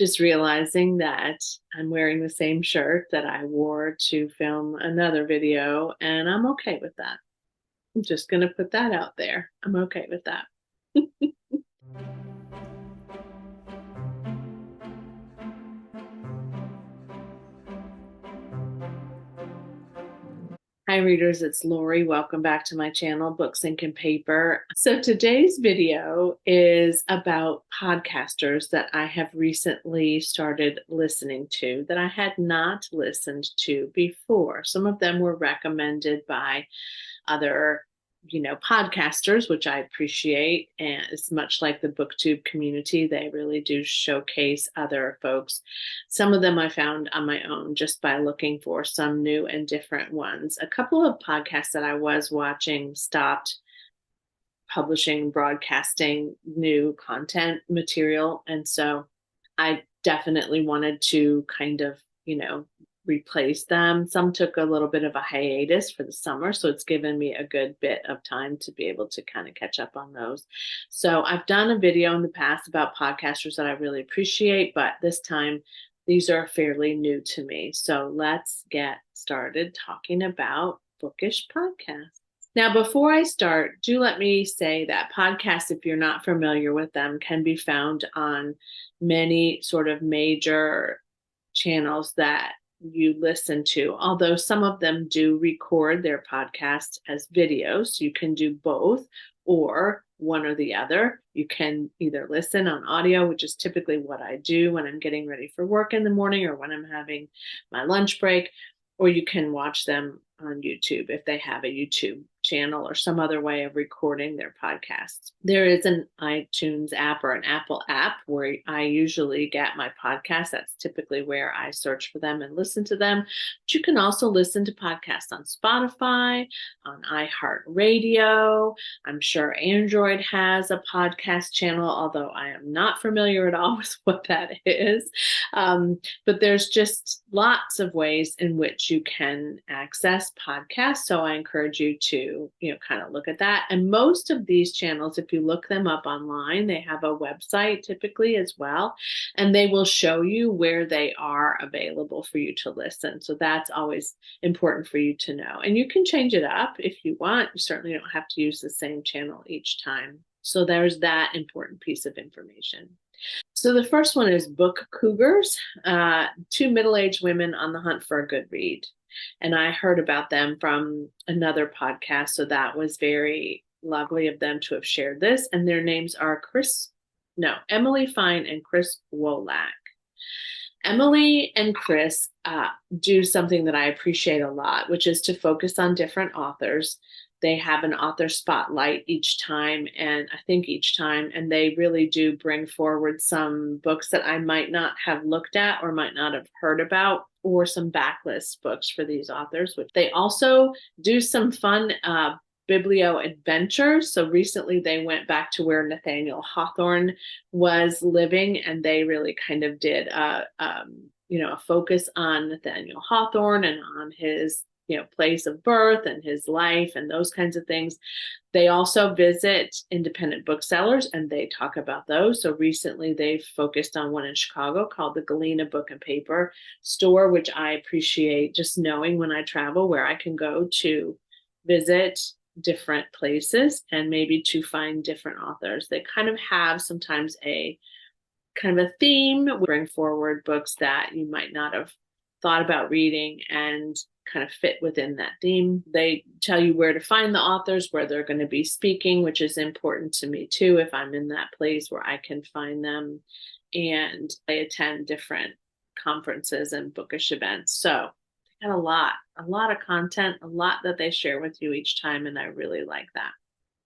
just realizing that I'm wearing the same shirt that I wore to film another video, and I'm okay with that. I'm just going to put that out there. I'm okay with that. Hi readers, it's Lori. Welcome back to my channel, Books, Ink, and Paper. So today's video is about podcasters that I have recently started listening to that I had not listened to before. Some of them were recommended by other podcasters, which I appreciate. And it's much like the booktube community. They really do showcase other folks. Some of them I found on my own just by looking for some new and different ones. A couple of podcasts that I was watching stopped publishing, broadcasting new content material. And so I definitely wanted to kind of, replace them. Some took a little bit of a hiatus for the summer, so it's given me a good bit of time to be able to kind of catch up on those. So I've done a video in the past about podcasters that I really appreciate, but this time these are fairly new to me. So let's get started talking about bookish podcasts. Now, before I start, do let me say that podcasts, if you're not familiar with them, can be found on many sort of major channels that you listen to, although some of them do record their podcasts as videos. You can do both or one or the other. You can either listen on audio, which is typically what I do when I'm getting ready for work in the morning or when I'm having my lunch break, or you can watch them on YouTube if they have a YouTube channel or some other way of recording their podcasts. There is an iTunes app or an Apple app where I usually get my podcasts. That's typically where I search for them and listen to them. But you can also listen to podcasts on Spotify, on iHeartRadio. I'm sure Android has a podcast channel, although I am not familiar at all with what that is. But there's just lots of ways in which you can access podcasts. So I encourage you to, kind of look at that. And most of these channels, if you look them up online, they have a website typically as well, and they will show you where they are available for you to listen. So that's always important for you to know. And you can change it up if you want. You certainly don't have to use the same channel each time. So there's that important piece of information. So the first one is Book Cougars, two middle-aged women on the hunt for a good read. And I heard about them from another podcast, so that was very lovely of them to have shared this. And their names are Emily Fine and Chris Wolak. Emily and Chris do something that I appreciate a lot, which is to focus on different authors. They have an author spotlight each time, and they really do bring forward some books that I might not have looked at or might not have heard about, or some backlist books for these authors, which they also do some fun biblio adventures. So recently they went back to where Nathaniel Hawthorne was living, and they really kind of did a focus on Nathaniel Hawthorne and on his place of birth and his life and those kinds of things. They also visit independent booksellers and they talk about those. So recently they've focused on one in Chicago called the Galena Book and Paper Store, which I appreciate just knowing when I travel where I can go to visit different places and maybe to find different authors. They kind of have sometimes a kind of a theme, bring forward books that you might not have thought about reading and kind of fit within that theme. They tell you where to find the authors, where they're going to be speaking, which is important to me too, if I'm in that place where I can find them. And they attend different conferences and bookish events. So they got a lot of content, a lot that they share with you each time, and I really like that.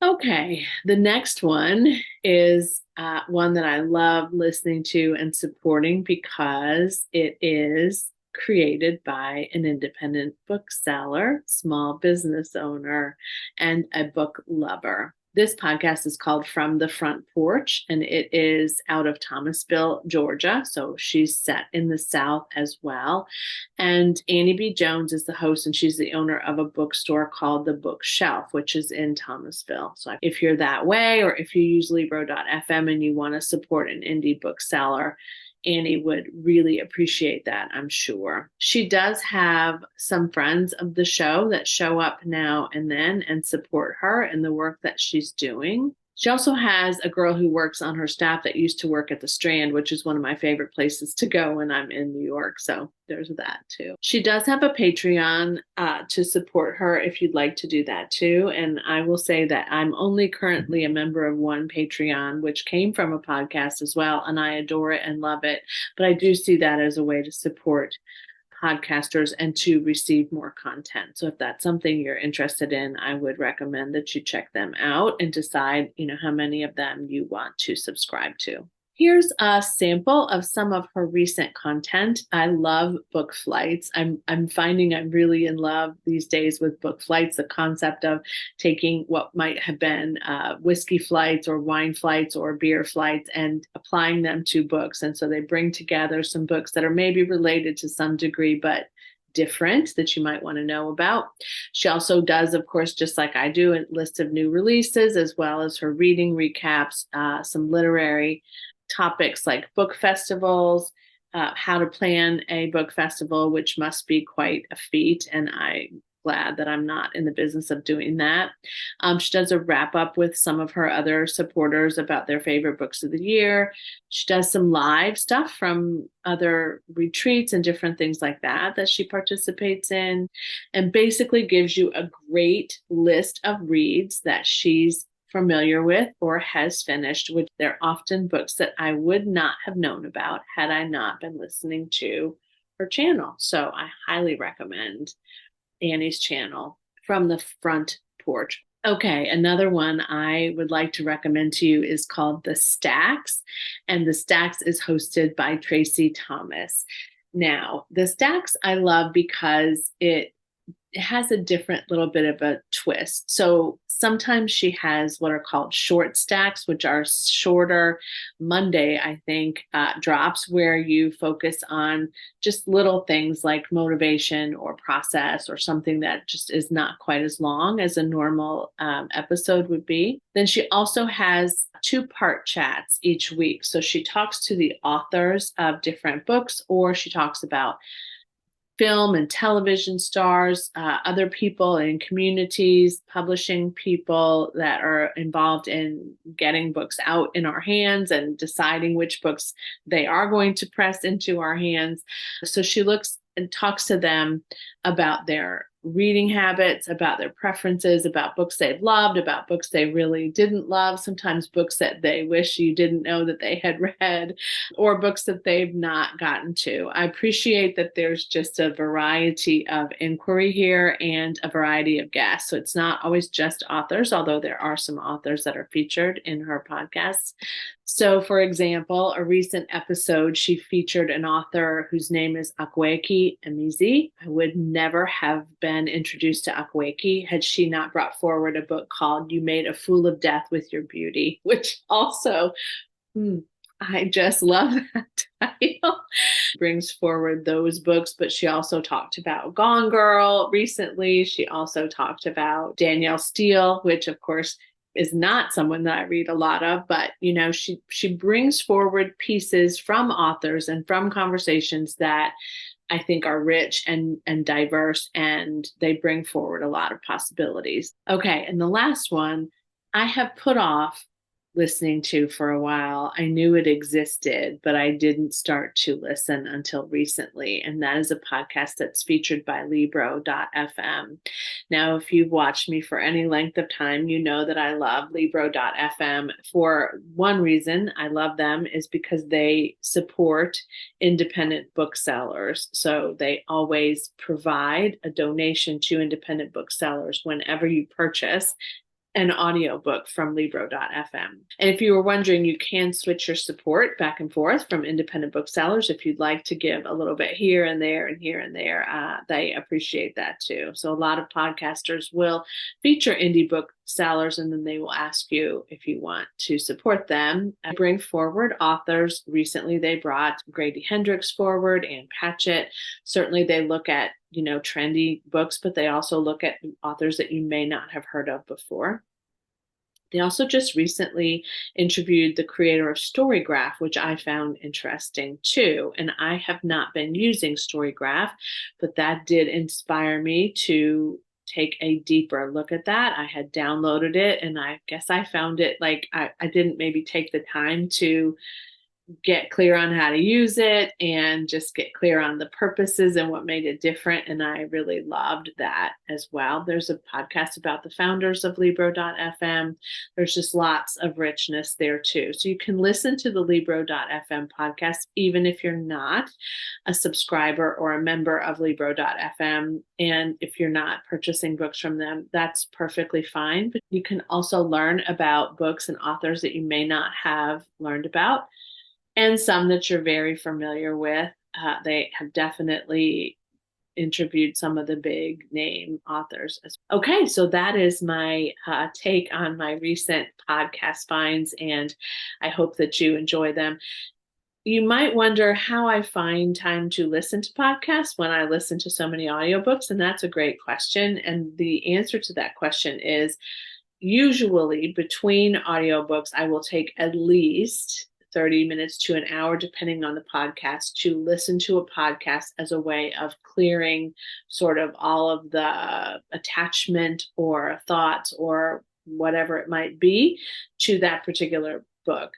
Okay, the next one is one that I love listening to and supporting because it is created by an independent bookseller, small business owner, and a book lover. This podcast is called From the Front Porch, and it is out of Thomasville, Georgia. So she's set in the South as well. And Annie B. Jones is the host, and she's the owner of a bookstore called The Bookshelf, which is in Thomasville. So if you're that way, or if you use libro.fm and you want to support an indie bookseller, Annie would really appreciate that, I'm sure. She does have some friends of the show that show up now and then and support her in the work that she's doing. She also has a girl who works on her staff that used to work at the Strand, which is one of my favorite places to go when I'm in New York. So there's that too. She does have a Patreon to support her if you'd like to do that too. And I will say that I'm only currently a member of one Patreon, which came from a podcast as well. And I adore it and love it. But I do see that as a way to support podcasters and to receive more content. So if that's something you're interested in, I would recommend that you check them out and decide, how many of them you want to subscribe to. Here's a sample of some of her recent content. I love book flights. I'm finding I'm really in love these days with book flights, the concept of taking what might have been whiskey flights or wine flights or beer flights and applying them to books. And so they bring together some books that are maybe related to some degree, but different that you might want to know about. She also does, of course, just like I do, a list of new releases, as well as her reading recaps, some literary topics like book festivals, how to plan a book festival, which must be quite a feat. And I'm glad that I'm not in the business of doing that. She does a wrap up with some of her other supporters about their favorite books of the year. She does some live stuff from other retreats and different things like that she participates in, and basically gives you a great list of reads that she's familiar with or has finished, which they're often books that I would not have known about had I not been listening to her channel. So I highly recommend Annie's channel, From the Front Porch. Okay, another one I would like to recommend to you is called The Stacks, and The Stacks is hosted by Tracy Thomas. Now, The Stacks I love because it has a different little bit of a twist. So sometimes she has what are called short stacks, which are shorter Monday, I think, drops where you focus on just little things like motivation or process or something that just is not quite as long as a normal episode would be. Then she also has 2-part chats each week. So she talks to the authors of different books, or she talks about film and television stars, other people in communities, publishing people that are involved in getting books out in our hands and deciding which books they are going to press into our hands. So she looks and talks to them about their reading habits, about their preferences, about books they've loved, about books they really didn't love, sometimes books that they wish you didn't know that they had read, or books that they've not gotten to. I appreciate that there's just a variety of inquiry here and a variety of guests. So it's not always just authors, although there are some authors that are featured in her podcasts. So, for example, a recent episode, she featured an author whose name is Akwaeke Emizi. I would never have been introduced to Akwaeke had she not brought forward a book called You Made a Fool of Death with Your Beauty, which also, I just love that title. Brings forward those books, but she also talked about Gone Girl recently. She also talked about Danielle Steele, which of course is not someone that I read a lot of, but she brings forward pieces from authors and from conversations that I think are rich and diverse, and they bring forward a lot of possibilities. Okay, and the last one I have put off listening to for a while. I knew it existed, but I didn't start to listen until recently. And that is a podcast that's featured by librofm. Now, if you've watched me for any length of time, you know that I love librofm. For one reason I love them is because they support independent booksellers. So they always provide a donation to independent booksellers whenever you purchase an audiobook from libro.fm. And if you were wondering, you can switch your support back and forth from independent booksellers if you'd like to give a little bit here and there and here and there. They appreciate that too. So a lot of podcasters will feature indie booksellers, and then they will ask you if you want to support them. I bring forward authors. Recently, they brought Grady Hendrix forward and Patchett. Certainly, they look at trendy books, but they also look at authors that you may not have heard of before. They also just recently interviewed the creator of Storygraph, which I found interesting too. And I have not been using Storygraph, but that did inspire me to take a deeper look at that. I had downloaded it and I guess I found it like I didn't maybe take the time to get clear on how to use it and just get clear on the purposes and what made it different. And I really loved that as well. There's a podcast about the founders of Libro.fm. There's just lots of richness there too. So you can listen to the Libro.fm podcast, even if you're not a subscriber or a member of Libro.fm. And if you're not purchasing books from them, that's perfectly fine. But you can also learn about books and authors that you may not have learned about, and some that you're very familiar with. They have definitely interviewed some of the big name authors. Okay, so that is my take on my recent podcast finds, and I hope that you enjoy them. You might wonder how I find time to listen to podcasts when I listen to so many audiobooks, and that's a great question. And the answer to that question is usually between audiobooks, I will take at least 30 minutes to an hour, depending on the podcast, to listen to a podcast as a way of clearing sort of all of the attachment or thoughts or whatever it might be to that particular book.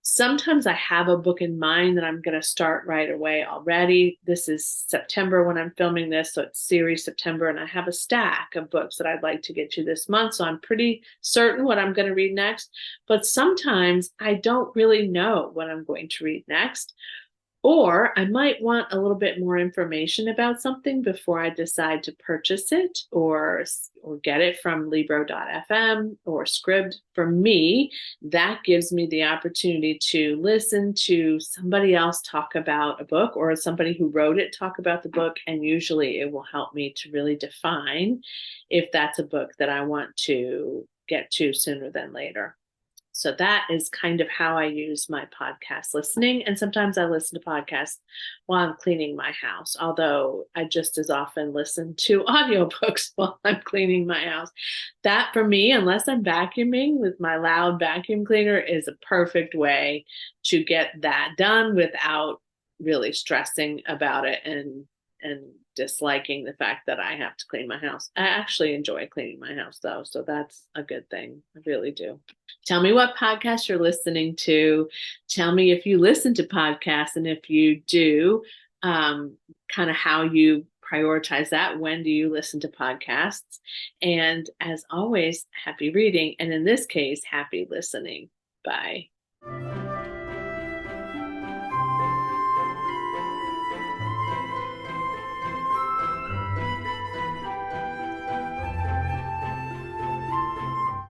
Sometimes I have a book in mind that I'm going to start right away already. This is September when I'm filming this, so it's series September, and I have a stack of books that I'd like to get to this month, so I'm pretty certain what I'm going to read next. But sometimes I don't really know what I'm going to read next, or I might want a little bit more information about something before I decide to purchase it or get it from Libro.fm or Scribd. For me, that gives me the opportunity to listen to somebody else talk about a book or somebody who wrote it talk about the book, and usually it will help me to really define if that's a book that I want to get to sooner than later. So that is kind of how I use my podcast listening. And sometimes I listen to podcasts while I'm cleaning my house, although I just as often listen to audiobooks while I'm cleaning my house. That for me, unless I'm vacuuming with my loud vacuum cleaner, is a perfect way to get that done without really stressing about it and disliking the fact that I have to clean my house. I actually enjoy cleaning my house though, so that's a good thing. I really do. Tell me what podcast you're listening to. Tell me if you listen to podcasts, and if you do, kind of how you prioritize that. When do you listen to podcasts? And as always, happy reading, and in this case, happy listening. Bye.